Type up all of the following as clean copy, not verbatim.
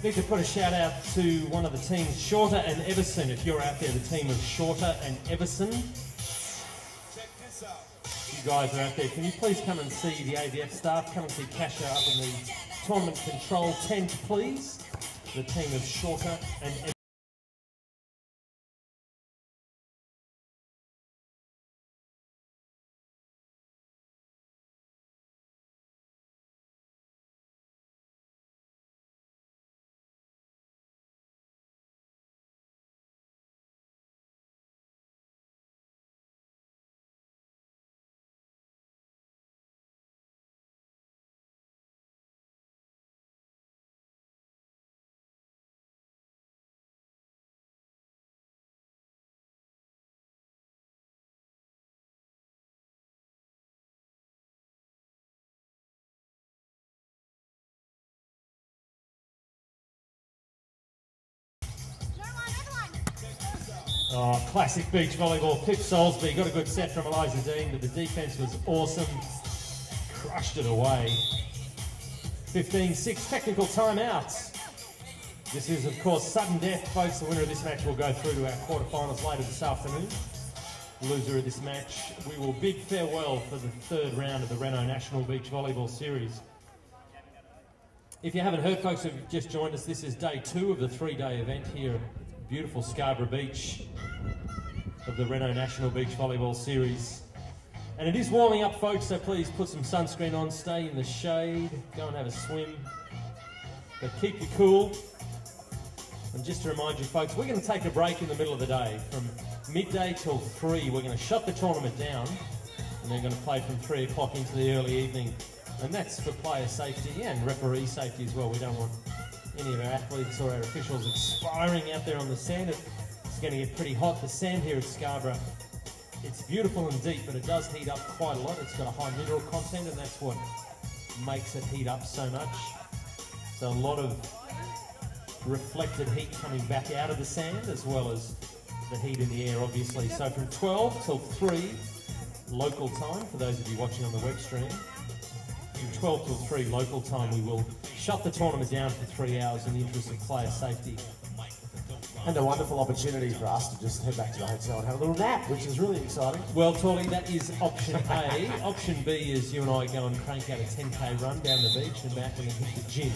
Need to put a shout out to one of the teams, Shorter and Everson. If you're out there, the team of Shorter and Everson. You guys are out there. Can you please come and see the AVF staff? Come and see Kasha up in the tournament control tent, please. The team of Shorter and Everson. Oh, classic beach volleyball. Dean-Soulsby got a good set from Eliza Dean, but the defence was awesome. Crushed it away. 15-6 technical timeouts. This is, of course, sudden death, folks. The winner of this match will go through to our quarterfinals later this afternoon. Loser of this match, we will bid farewell for the third round of the Renault National Beach Volleyball Series. If you haven't heard, folks, who have just joined us, this is day 2 of the 3-day event here at beautiful Scarborough Beach of the Renault National Beach Volleyball Series. And it is warming up, folks, so please put some sunscreen on, stay in the shade, go and have a swim, but keep you cool. And just to remind you, folks, we're going to take a break in the middle of the day. From midday till 3, we're going to shut the tournament down, and they're going to play from 3 o'clock into the early evening. And that's for player safety and referee safety as well. We don't want any of our athletes or our officials expiring out there on the sand. It's going to get pretty hot. The sand here at Scarborough, it's beautiful and deep, but it does heat up quite a lot. It's got a high mineral content, and that's what makes it heat up so much. So a lot of reflected heat coming back out of the sand, as well as the heat in the air, obviously. So from 12 till 3 local time, for those of you watching on the web stream, from 12 till 3 local time, we will shut the tournament down for 3 hours in the interest of player safety. And a wonderful opportunity for us to just head back to the hotel and have a little nap, which is really exciting. Well, Torley, that is option A. Option B is you and I go and crank out a 10k run down the beach and back and hit the gym.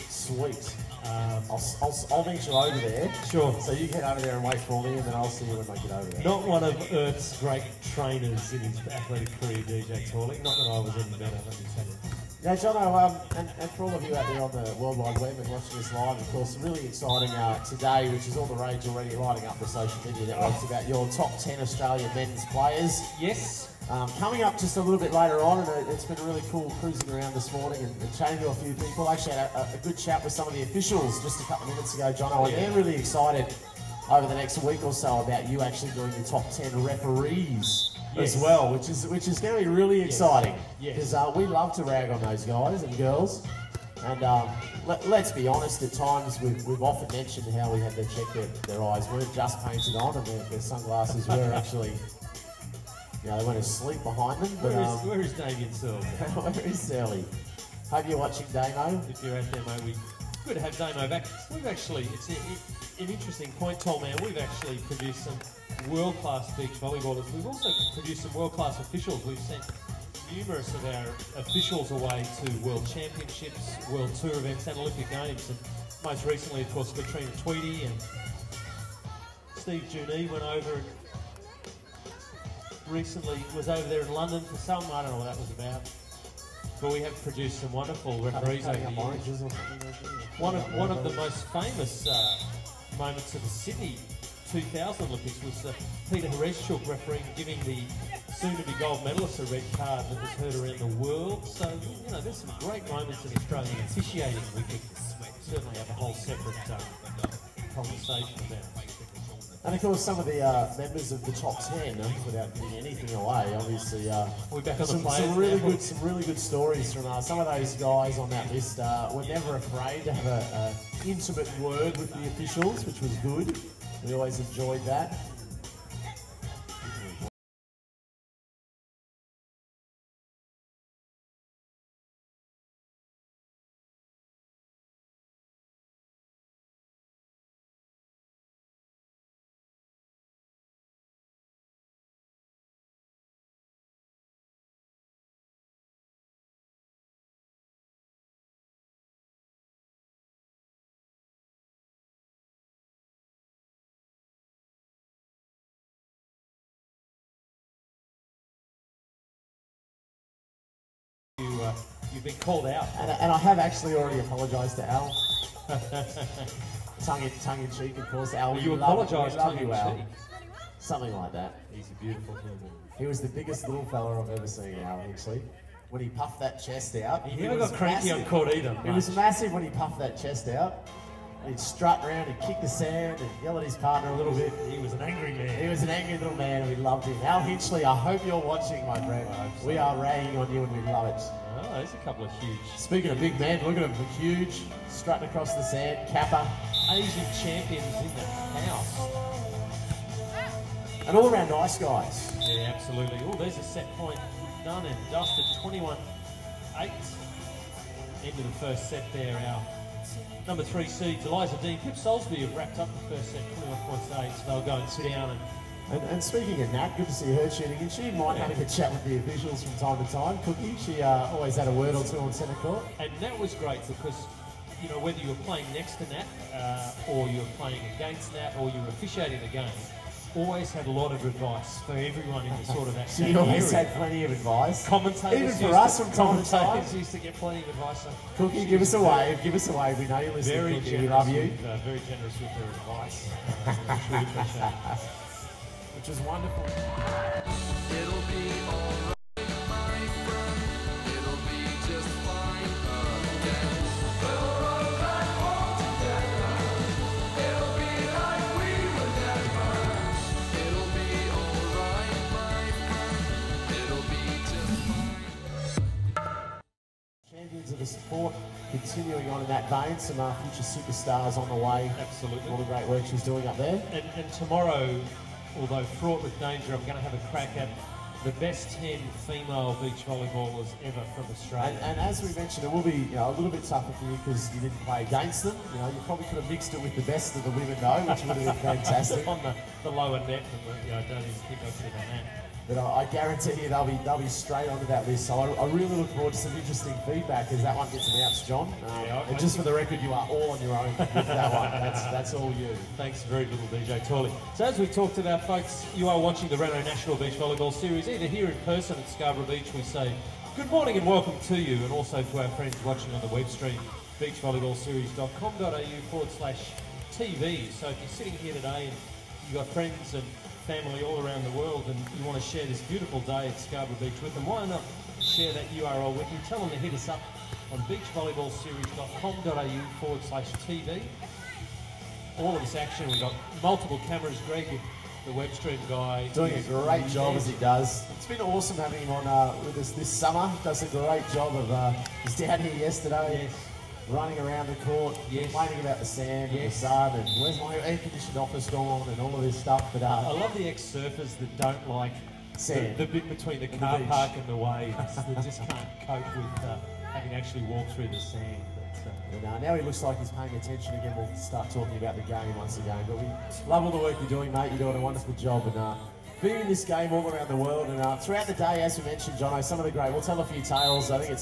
Sweet. I'll meet you over there. Sure. So you get over there and wait for me, and then I'll see you when I get over there. Not one of Earth's great trainers in his athletic career, DJ Torley. Not that I was any better, let me tell you. Now, Jono, and for all of you out there on the World Wide Web and watching this live, of course, really exciting today, which is all the rage already, lighting up the social media networks about your top 10 Australian men's players. Yes. Coming up just a little bit later on, and it's been really cool cruising around this morning and chatting to a few people. Actually had a good chat with some of the officials just a couple of minutes ago, Jono, and they're really excited over the next week or so about you actually doing your top 10 referees as well, which is going to be really exciting, because we love to rag on those guys and girls. And let's be honest, at times we've often mentioned how we had to check their eyes weren't just painted on, and their sunglasses were actually, you know, they went to sleep behind them. But, where is Dean-Soulsby? Where is Sally? Hope you're watching, Damo. If you're out there, mate, good to have Damo back. We've actually, it's an interesting point, Tall Man. We've actually produced some world-class beach volleyballers. We've also produced some world-class officials. We've sent numerous of our officials away to World Championships, World Tour events, and Olympic Games. And most recently, of course, Katrina Tweedy and Steve Junee went over and recently was over there in London for something. I don't know what that was about. But we have produced some wonderful referees over the years. One of the most famous moments of the Sydney 2000 Olympics was Peter Hereszczuk refereeing, giving the soon-to-be gold medalist a red card that was heard around the world. So, you know, there's some great moments in Australian officiating we could certainly have a whole separate conversation about. And of course, some of the members of the top 10, without giving anything away, obviously, we're back on some really good stories from some of those guys on that list. Were never afraid to have an intimate word with the officials, which was good. We always enjoyed that. You've been called out. And I have actually already apologised to Al. tongue in cheek, of course. Al, you apologised tongue in cheek? Something like that. He's a beautiful human. He was the biggest little fella I've ever seen, Al, actually. When he puffed that chest out. He never got cranky on court either. It was massive when he puffed that chest out. He'd strut around and kick the sand and yell at his partner a little bit. He was an angry man. He was an angry little man and we loved him. Al Hinchley, I hope you're watching, my friend. So. We are ragging on you and we love it. Oh, there's a couple of huge. Speaking of big men, look at him, huge, strutting across the sand, Kappa. Asian champions in the house. And all around nice guys. Yeah, absolutely. Oh, there's a set point done and dusted, 21-8. Into the first set there, our number 3 seeds, Eliza Dean, Dean-Soulsby have wrapped up the first set, 21.8, so they'll go and sit down and speaking of Nat, good to see her tuning in. She might have a chat with the officials from time to time. Cookie, she always had a word or two on centre court. And that was great because, you know, whether you were playing next to Nat or you were playing against Nat or you were officiating the game, always had a lot of advice for everyone in the sort of that She always had plenty of advice. Commentators even for us from time to time. Used to get plenty of advice. Cookie, give us a wave. Give us a wave. We know you're listening. Very Cookie. generous. We love you. Very generous with their advice. Truly appreciate it. Which is wonderful. It'll be alright, my friend. It'll be just fine again. We'll run back home together. It'll be like we were never. It'll be alright, my friend. It'll be just fine. Champions of the sport, continuing on in that vein. Some future superstars on the way. Absolutely. All the great work she's doing up there. And tomorrow, although fraught with danger, I'm going to have a crack at the best 10 female beach volleyballers ever from Australia. And as we mentioned, it will be a little bit tougher for you because you didn't play against them. You know, you probably could have mixed it with the best of the women though, which would have been fantastic. On the lower net, and I don't even think I could have done that. But I guarantee you they'll be straight onto that list. So I really look forward to some interesting feedback as that one gets announced, John. And just for the record, you are all on your own with that one. That's all you. Thanks very little, DJ Torley. So as we talked about, folks, you are watching the Renault National Beach Volleyball Series, either here in person at Scarborough Beach. We say good morning and welcome to you, and also to our friends watching on the web stream, beachvolleyballseries.com.au/TV. So if you're sitting here today and you've got friends and family all around the world and you want to share this beautiful day at Scarborough Beach with them, why not share that URL with them? Tell them to hit us up on beachvolleyballseries.com.au/TV. All of this action, we've got multiple cameras. Greg, the web stream guy, doing a great job as he does. It's been awesome having him on with us this summer. Does a great job of, he's down here yesterday. Yes. Running around the court, complaining about the sand and the sun and where's my air-conditioned office gone and all of this stuff. But I love the ex-surfers that don't like sand. The bit between the car park and the waves. They just can't cope with having to actually walk through the sand. But, now he looks like he's paying attention again. We'll start talking about the game once again. But we love all the work you're doing, mate. You're doing a wonderful job. And being in this game all around the world and throughout the day, as we mentioned, Jono, some of the great. We'll tell a few tales. I think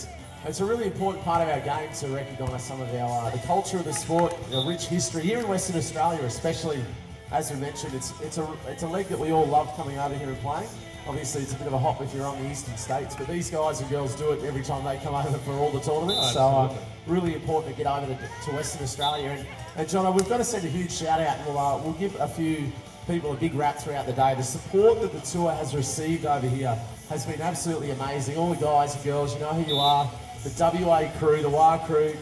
it's a really important part of our game to recognise some of our the culture of the sport, the rich history here in Western Australia, especially. As we mentioned, it's a league that we all love coming over here and playing. Obviously, it's a bit of a hop if you're on the eastern states, but these guys and girls do it every time they come over for all the tournaments. So really important to get over to Western Australia. And Jono, we've got to send a huge shout out, and we'll give a few people a big rap throughout the day. The support that the tour has received over here has been absolutely amazing. All the guys and girls, you know who you are. The WA crew, the WA crew.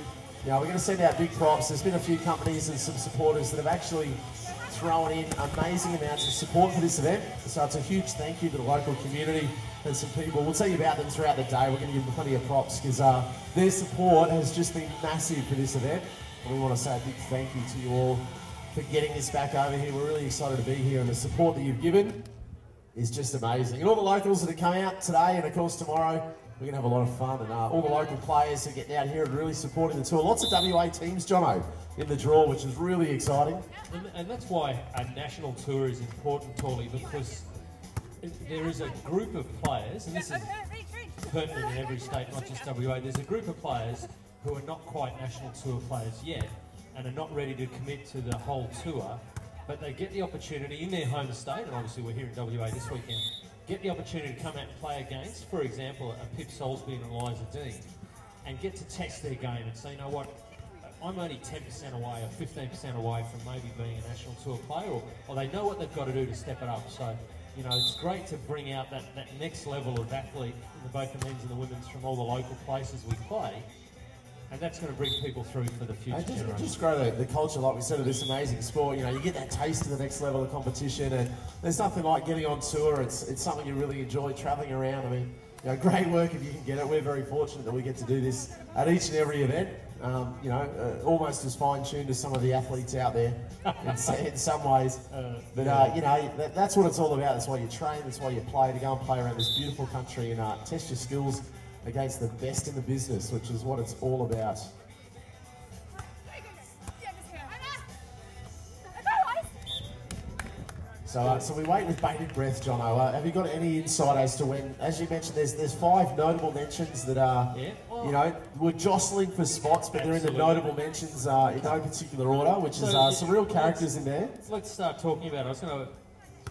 You know, we're going to send out big props. There's been a few companies and some supporters that have actually thrown in amazing amounts of support for this event. So it's a huge thank you to the local community and some people. We'll tell you about them throughout the day. We're going to give them plenty of props because their support has just been massive for this event. And we want to say a big thank you to you all for getting this back over here. We're really excited to be here, and the support that you've given is just amazing. And all the locals that are coming out today and of course tomorrow, we're going to have a lot of fun, and all the local players are getting out here and really supporting the tour. Lots of WA teams, Jono, in the draw, which is really exciting. And that's why a national tour is important, Torley, because there is a group of players, and this is pertinent in every state, not just WA, there's a group of players who are not quite national tour players yet and are not ready to commit to the whole tour, but they get the opportunity in their home state, and obviously we're here in WA this weekend, get the opportunity to come out and play against, for example, a Dean-Soulsby and Eliza Dean. and get to test their game and say, you know what, I'm only 10% away or 15% away from maybe being a national tour player, or they know what they've got to do to step it up. So, you know, it's great to bring out that next level of athlete in both the men's and the women's from all the local places we play. And that's going to bring people through for the future generation. Just grow the culture, like we said, of this amazing sport. You know, you get that taste of the next level of competition, and there's nothing like getting on tour. It's something you really enjoy, travelling around. I mean, you know, great work if you can get it. We're very fortunate that we get to do this at each and every event. You know, almost as fine-tuned as some of the athletes out there in some ways. But, you know, that's what it's all about. That's why you train, that's why you play, to go and play around this beautiful country and test your skills against the best in the business, which is what it's all about. So we wait with bated breath, Jono. Have you got any insight as to when, as you mentioned, there's 5 notable mentions that are, you know, we're jostling for spots, but they're in the notable mentions in no particular order, which is some real characters in there. Let's start talking about it. I was going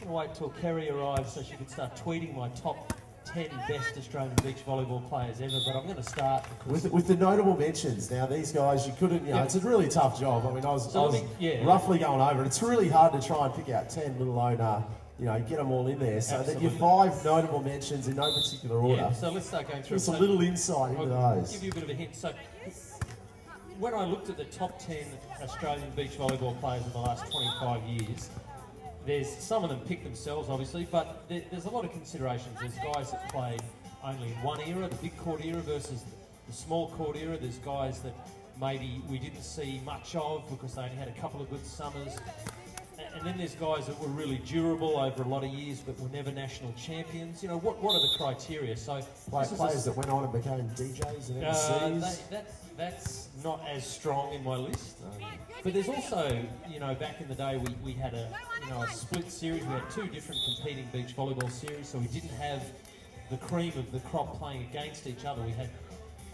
to wait till Kerry arrives so she could start tweeting my top 10 best Australian beach volleyball players ever, but I'm going to start with the notable mentions. Now, these guys, you couldn't, you know, it's a really tough job. I mean, I was roughly going over it. It's really hard to try and pick out 10, let alone, you know, get them all in there. So that your 5 notable mentions in no particular order. Yeah, so let's start going through. Just a little insight into those. I'll give you a bit of a hint. So, when I looked at the top 10 Australian beach volleyball players in the last 25 years, there's some of them pick themselves, obviously, but there's a lot of considerations. There's guys that played only in one era, the big court era versus the small court era. There's guys that maybe we didn't see much of because they only had a couple of good summers. And then there's guys that were really durable over a lot of years but were never national champions. You know, what are the criteria? So players that went on and became DJs and MCs? That's not as strong in my list. But there's also, you know, back in the day we had a split series. We had 2 different competing beach volleyball series, so we didn't have the cream of the crop playing against each other. We had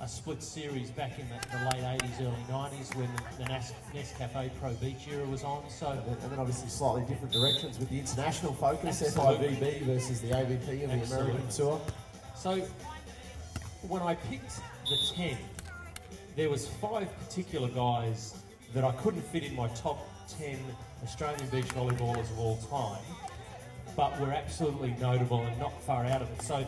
a split series back in the late 80s, early 90s when the Nescafe Pro Beach era was on. So and then obviously slightly different directions with the international focus, FIVB versus the AVP and the American Tour. So when I picked the 10, there was 5 particular guys that I couldn't fit in my top 10 Australian beach volleyballers of all time, but were absolutely notable and not far out of it. So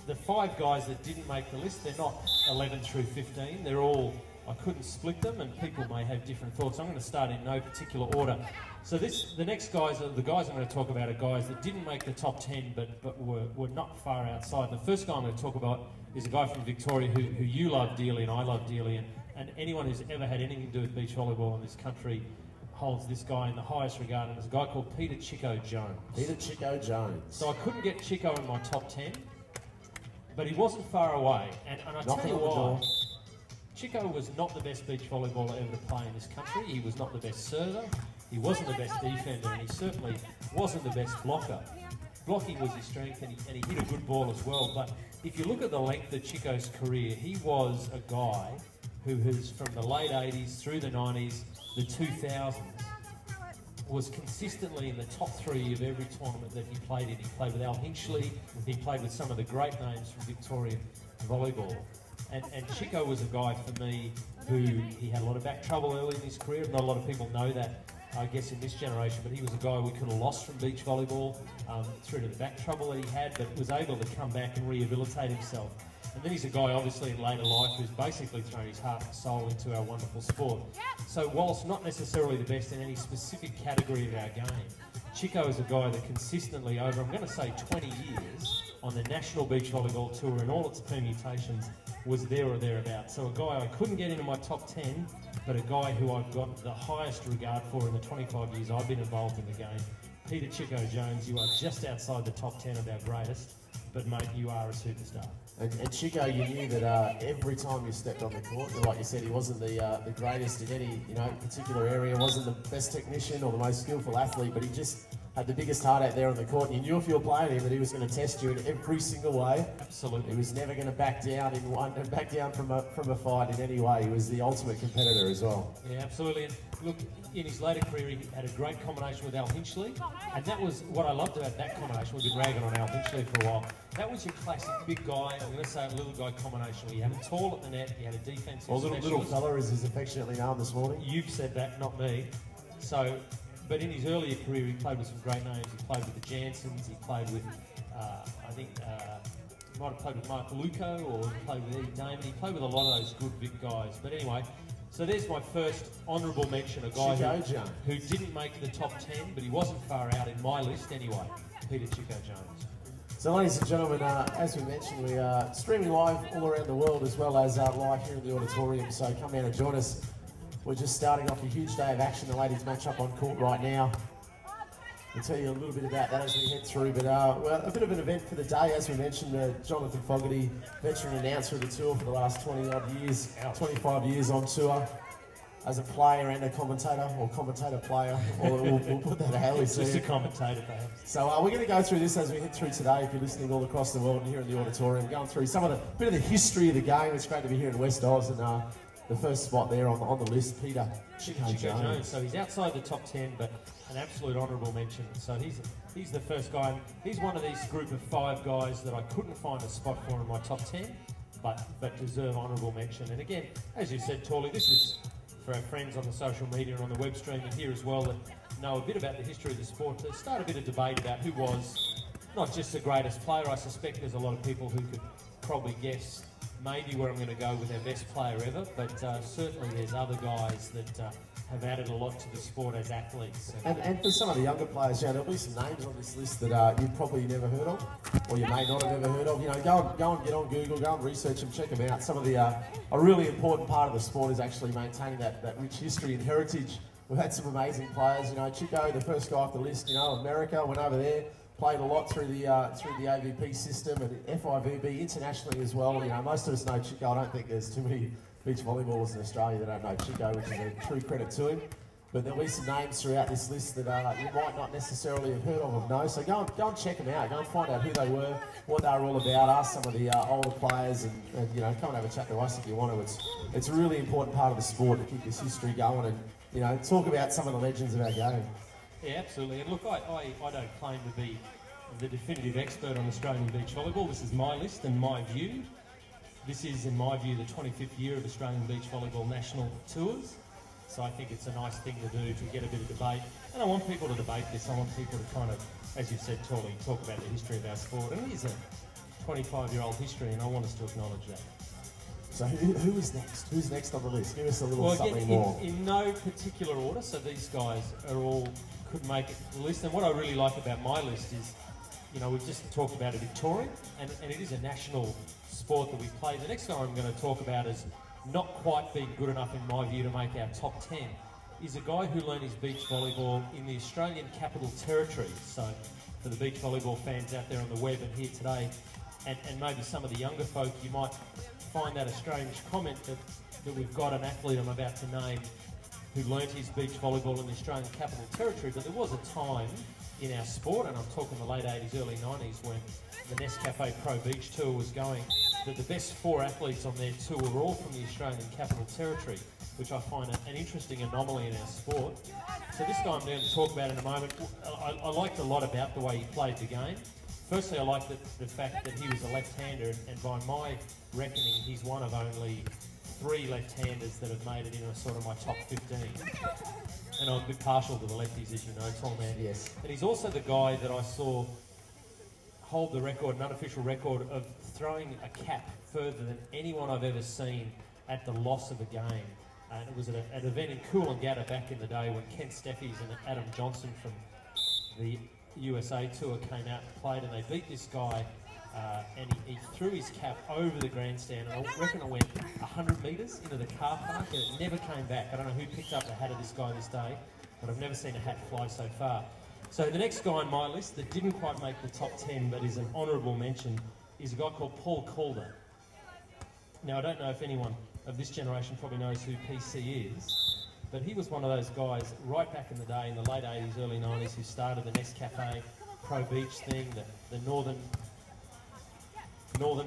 the 5 guys that didn't make the list, they're not 11 through 15. They're all, I couldn't split them, and people may have different thoughts. I'm going to start in no particular order. So the next guys, the guys I'm going to talk about are guys that didn't make the top 10, but were not far outside. The first guy I'm going to talk about is a guy from Victoria who you love dearly and I love dearly, and anyone who's ever had anything to do with beach volleyball in this country holds this guy in the highest regard, and it's a guy called Peter Chico Jones. Peter Chico Jones. So I couldn't get Chico in my top 10, but he wasn't far away, and I tell you why. Chico was not the best beach volleyballer ever to play in this country. He was not the best server, he wasn't the best defender, and he certainly wasn't the best blocker. Blocking was his strength, and he hit a good ball as well, but if you look at the length of Chico's career, he was a guy who has, from the late 80s through the 90s, the 2000s, was consistently in the top 3 of every tournament that he played in. He played with Al Hinchley, he played with some of the great names from Victorian volleyball. And Chico was a guy for me who, he had a lot of back trouble early in his career. Not a lot of people know that, I guess, in this generation, but he was a guy we could have lost from beach volleyball through to the back trouble that he had, but was able to come back and rehabilitate himself. And then he's a guy, obviously, in later life who's basically thrown his heart and soul into our wonderful sport. So whilst not necessarily the best in any specific category of our game, Chico is a guy that consistently, over, I'm going to say 20 years, on the National Beach Volleyball Tour in all its permutations, was there or thereabouts. So a guy I couldn't get into my top 10, but a guy who I've got the highest regard for in the 25 years I've been involved in the game. Peter Chico Jones, you are just outside the top 10 of our greatest, but mate, you are a superstar. And Chico, you knew that every time you stepped on the court, like you said, he wasn't the greatest in any particular area, wasn't the best technician or the most skillful athlete, but he just had the biggest heart out there on the court. And you knew if you were playing him that he was going to test you in every single way. Absolutely. He was never going to back down from a fight in any way. He was the ultimate competitor as well. Yeah, absolutely. And look, in his later career, he had a great combination with Al Hinchley, and that was what I loved about that combination. We've been ragging on Al Hinchley for a while. That was your classic big guy, I'm going to say a little guy combination, where you had a tall at the net, you had a defensive specialist. Little fella, as he's affectionately known this morning. You've said that, not me. So, but in his earlier career, he played with some great names. He played with the Jansons, he played with, I think, he might have played with Mark Luco, or he played with Eddie Damon. He played with a lot of those good big guys. But anyway, so there's my first honourable mention, a guy who didn't make the top 10, but he wasn't far out in my list anyway, Peter Chico Jones. So ladies and gentlemen, as we mentioned, we are streaming live all around the world as well as live here in the auditorium, so come down and join us. We're just starting off a huge day of action. The ladies match up on court right now. We'll tell you a little bit about that as we head through, but well, a bit of an event for the day, as we mentioned. Jonathan Fogarty, veteran announcer of the tour for the last 20-odd years, 25 years on tour, as a player and a commentator, or commentator-player, or we'll put that how we see Just a it. commentator, perhaps. So we're going to go through this as we head through today. If you're listening all across the world and here in the auditorium, going through some of the bit of the history of the game. It's great to be here in West Oz, and the first spot there on the list, Peter Chico Jones. So he's outside the top 10, but an absolute honourable mention. So he's the first guy. And he's one of these group of 5 guys that I couldn't find a spot for in my top 10, but deserve honourable mention. And again, as you said, Torley, this is for our friends on the social media and on the web stream and here as well that know a bit about the history of the sport, to start a bit of debate about who was not just the greatest player. I suspect there's a lot of people who could probably guess maybe where I'm going to go with our best player ever, but certainly there's other guys that have added a lot to the sport as athletes. And for some of the younger players, there'll be some names on this list that you've probably never heard of, or you may not have ever heard of. You know, go and get on Google, go and research them, check them out. Some of the a really important part of the sport is actually maintaining that rich history and heritage. We've had some amazing players. You know, Chico, the first guy off the list. You know, America, went over there, played a lot through the AVP system and FIVB internationally as well. You know, most of us know Chico. I don't think there's too many beach volleyballers in Australia that don't know Chico, which is a true credit to him. But there'll be some names throughout this list that you might not necessarily have heard of or know. So go and check them out. Go and find out who they were, what they were all about. Ask some of the older players, and you know, come and have a chat to us if you want to. It's a really important part of the sport to keep this history going, and you know, talk about some of the legends of our game. Yeah, absolutely. And look, I don't claim to be the definitive expert on Australian beach volleyball. This is my list and my view. This is, in my view, the 25th year of Australian beach volleyball national tours. So I think it's a nice thing to do, to get a bit of debate. And I want people to debate this. I want people to kind of, as you said, Torley, talk about the history of our sport. And it is a 25-year-old history, and I want us to acknowledge that. So who is next? Who's next on the list? Give us a little something more. In no particular order, so these guys are all could make it to the list. And what I really like about my list is, you know, we've just talked about a Victorian, and it is a national sport that we play. The next guy I'm going to talk about is not quite being good enough, in my view, to make our top 10. Is a guy who learned his beach volleyball in the Australian Capital Territory. So for the beach volleyball fans out there on the web and here today, and maybe some of the younger folk, you might find that a strange comment that we've got an athlete I'm about to name who learnt his beach volleyball in the Australian Capital Territory, but there was a time in our sport, and I'm talking the late 80s, early 90s, when the Nescafe Pro Beach Tour was going, that the best 4 athletes on their tour were all from the Australian Capital Territory, which I find an interesting anomaly in our sport. So this guy I'm going to talk about in a moment, I liked a lot about the way he played the game. Firstly, I liked the fact that he was a left-hander, and by my reckoning, he's one of only 3 left-handers that have made it in sort of my top 15. And I'm a bit partial to the lefties, as you know, tall man. Yes. And he's also the guy that I saw hold the record, an unofficial record, of throwing a cap further than anyone I've ever seen at the loss of a game. And it was at an event in Coolangatta back in the day when Kent Steffies and Adam Johnson from the USA Tour came out and played, and they beat this guy, and he threw his cap over the grandstand, and I reckon it went 100 metres into the car park, and it never came back. I don't know who picked up the hat of this guy this day, but I've never seen a hat fly so far. So the next guy on my list that didn't quite make the top 10, but is an honourable mention, is a guy called Paul Calder. Now, I don't know if anyone of this generation probably knows who PC is, But he was one of those guys right back in the day, in the late 80s, early 90s, who started the Nescafe Pro Beach thing, the Northern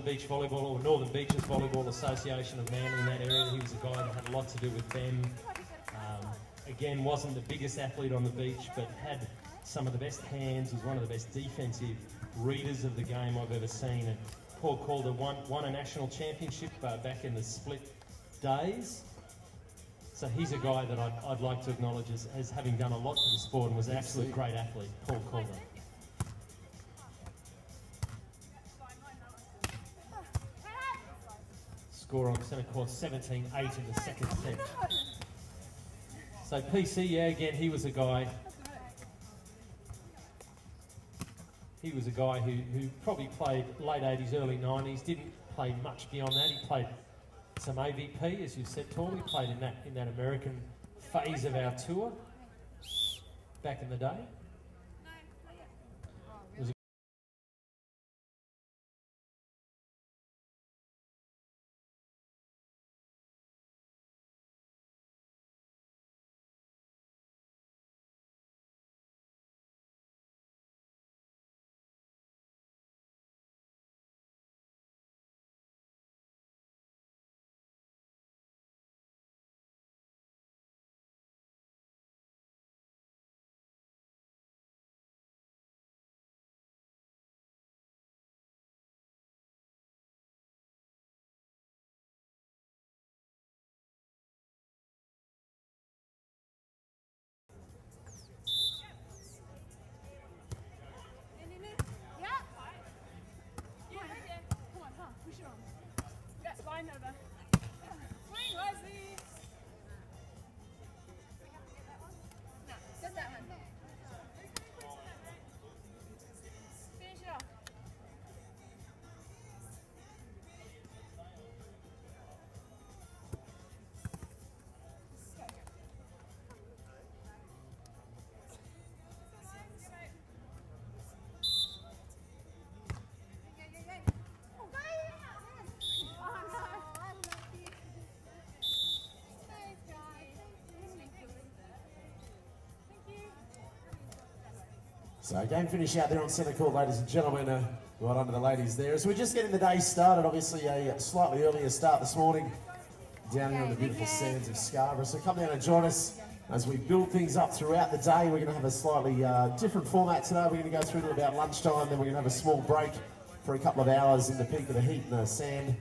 Beach Volleyball, or Northern Beaches Volleyball Association of Manly in that area. He was a guy that had a lot to do with them. Again, wasn't the biggest athlete on the beach, but had some of the best hands, was one of the best defensive readers of the game I've ever seen. And Paul Calder won a national championship back in the split days. So he's a guy that I'd like to acknowledge as having done a lot for the sport and was an absolute great athlete, Paul Calder. Score on centre court, 17-8 in the second set. So PC, yeah, again, he was a guy who probably played late 80s, early 90s, didn't play much beyond that. He played some AVP, as you said, Paul. He played in that American phase of our tour back in the day. So game finish out there on centre court, ladies and gentlemen. Right on to the ladies there. So we're just getting the day started. Obviously a slightly earlier start this morning down here on the beautiful sands of Scarborough. So come down and join us as we build things up throughout the day. We're going to have a slightly different format today. We're going to go through to about lunchtime, then we're going to have a small break for a couple of hours in the peak of the heat and the sand.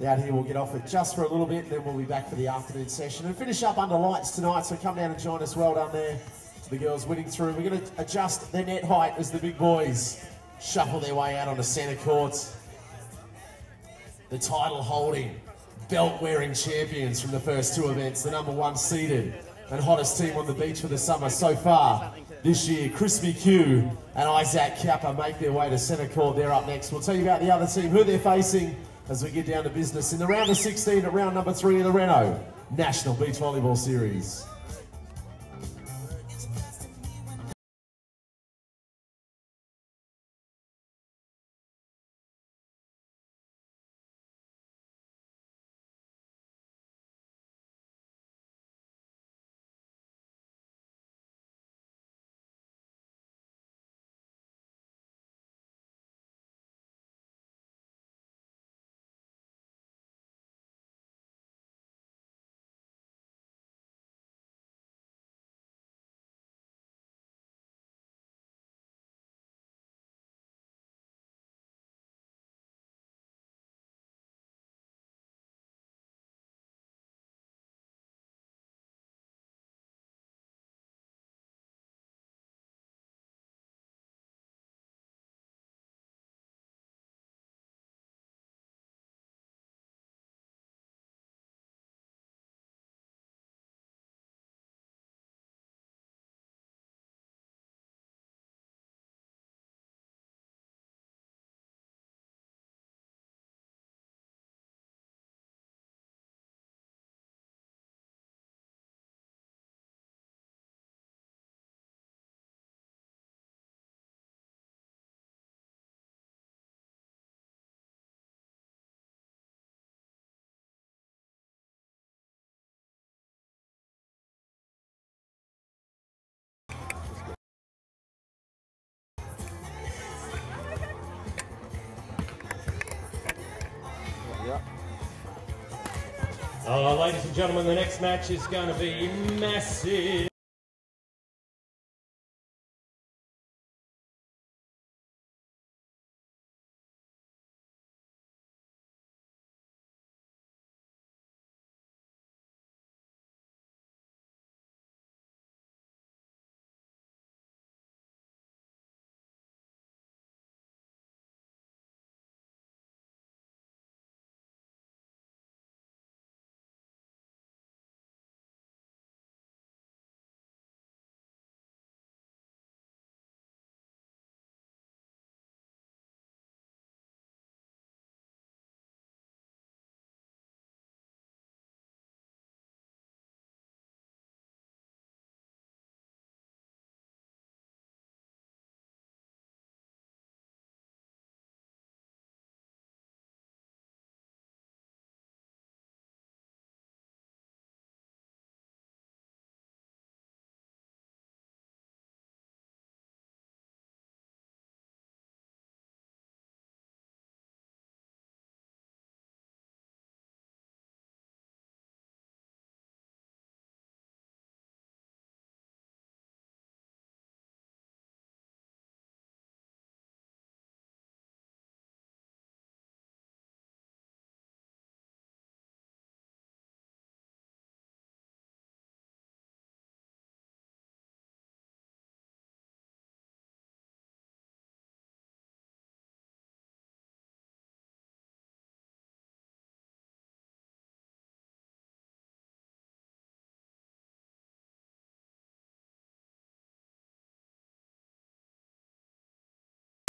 Out here we'll get off it just for a little bit, and then we'll be back for the afternoon session and finish up under lights tonight. So come down and join us. Well done there to the girls winning through. We're going to adjust their net height as the big boys shuffle their way out onto centre court. The title holding, belt wearing champions from the first two events, the number one seeded and hottest team on the beach for the summer so far this year. Crispy Q and Isaac Kappa make their way to centre court. They're up next. We'll tell you about the other team, who they're facing, as we get down to business in the round of 16 at round number 3 of the Renault National Beach Volleyball Series. Ladies and gentlemen, the next match is going to be massive.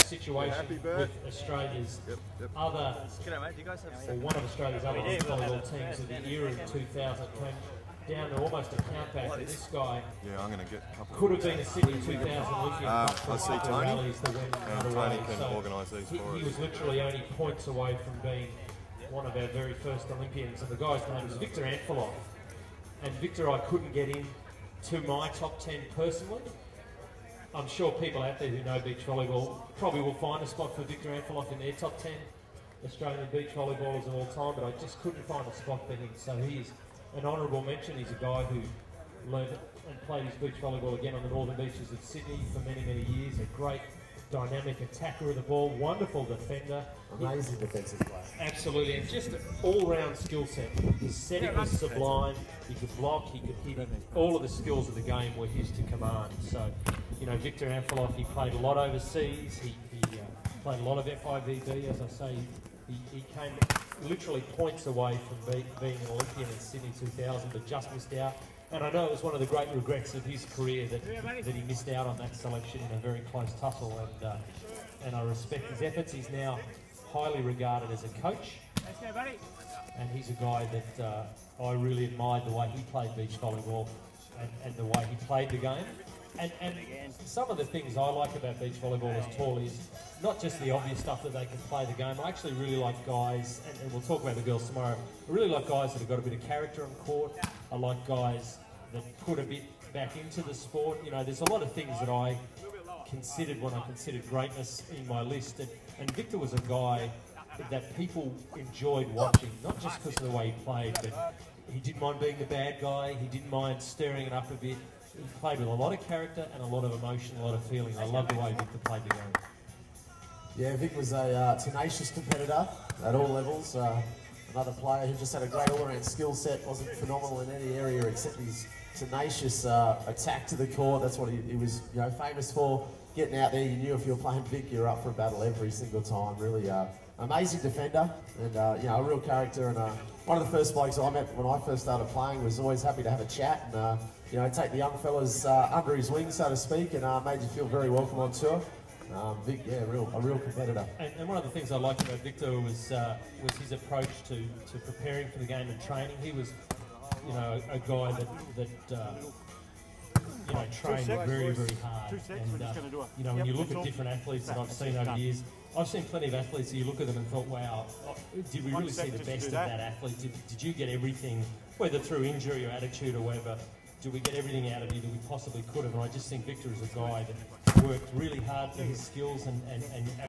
Situation with Australia's other, or one of Australia's other volleyball teams of the era in 2000 came down to almost a countback. And this guy could have been a Sydney 2000 Olympian. I see Tony, and Tony can organise these for us. He was literally only points away from being one of our very first Olympians, and the guy's name is Victor Anfalov. And Victor, I couldn't get in to my top 10 personally. I'm sure people out there who know beach volleyball probably will find a spot for Victor Anfalov in their top 10 Australian beach volleyballers of all time, but I just couldn't find a spot for him. So he's an honourable mention. He's a guy who learned and played his beach volleyball again on the northern beaches of Sydney for many, many years. A great dynamic attacker of the ball, wonderful defender. Amazing defensive player. Absolutely, and just an all-round skill set. His setting was sublime. He could block, he could hit. All of the skills of the game were his to command. So, you know, Victor Anfalov, he played a lot overseas. He played a lot of FIVB, as I say. He came literally points away from being an Olympian in Sydney 2000, but just missed out. And I know it was one of the great regrets of his career that he missed out on that selection in a very close tussle. And I respect his efforts. He's now highly regarded as a coach. And he's a guy that I really admired the way he played beach volleyball and the way he played the game. And some of the things I like about beach volleyball as tall is not just the obvious stuff that they can play the game. I actually really like guys, and we'll talk about the girls tomorrow, I really like guys that have got a bit of character on court. I like guys that put a bit back into the sport. You know, there's a lot of things that I considered when I considered greatness in my list. And Victor was a guy that people enjoyed watching, not just because of the way he played, but he didn't mind being the bad guy. He didn't mind stirring it up a bit. He played with a lot of character and a lot of emotion, a lot of feeling. I love the way Victor played the game. Yeah, Vic was a tenacious competitor at all levels. Another player who just had a great all-around skill set, wasn't phenomenal in any area except his tenacious attack to the court. That's what he was, you know, famous for. Getting out there, you knew if you were playing Vic, you're up for a battle every single time. Really amazing defender and you know, a real character. And one of the first blokes I met when I first started playing was always happy to have a chat and you know, take the young fellas under his wing, so to speak, and made you feel very welcome on tour. Vic, yeah, a real competitor. And one of the things I liked about Victor was his approach to preparing for the game and training. He was, you know, a guy that you know, trained very, very hard. And you know, when you look at different athletes that I've seen over the years, I've seen plenty of athletes. You look at them and thought, wow, did we really see the best of that athlete? Did you get everything, whether through injury or attitude or whatever? Did we get everything out of you that we possibly could have? And I just think Victor is a guy that worked really hard for his skills and